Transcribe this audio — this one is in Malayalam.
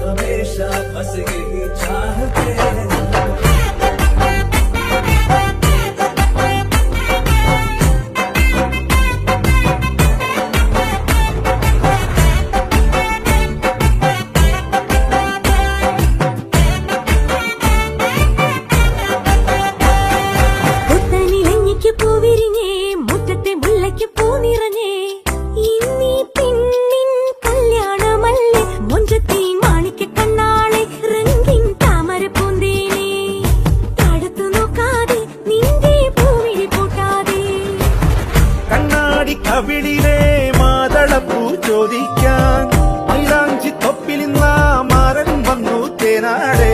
हमेशा बस यही चाहते हैं। കവിളിലെ മാതളപ്പൂ ചോദിക്കാൻ മൈലാഞ്ചി തൊപ്പിലിന്ന മാരൻ വന്നു തേനാടെ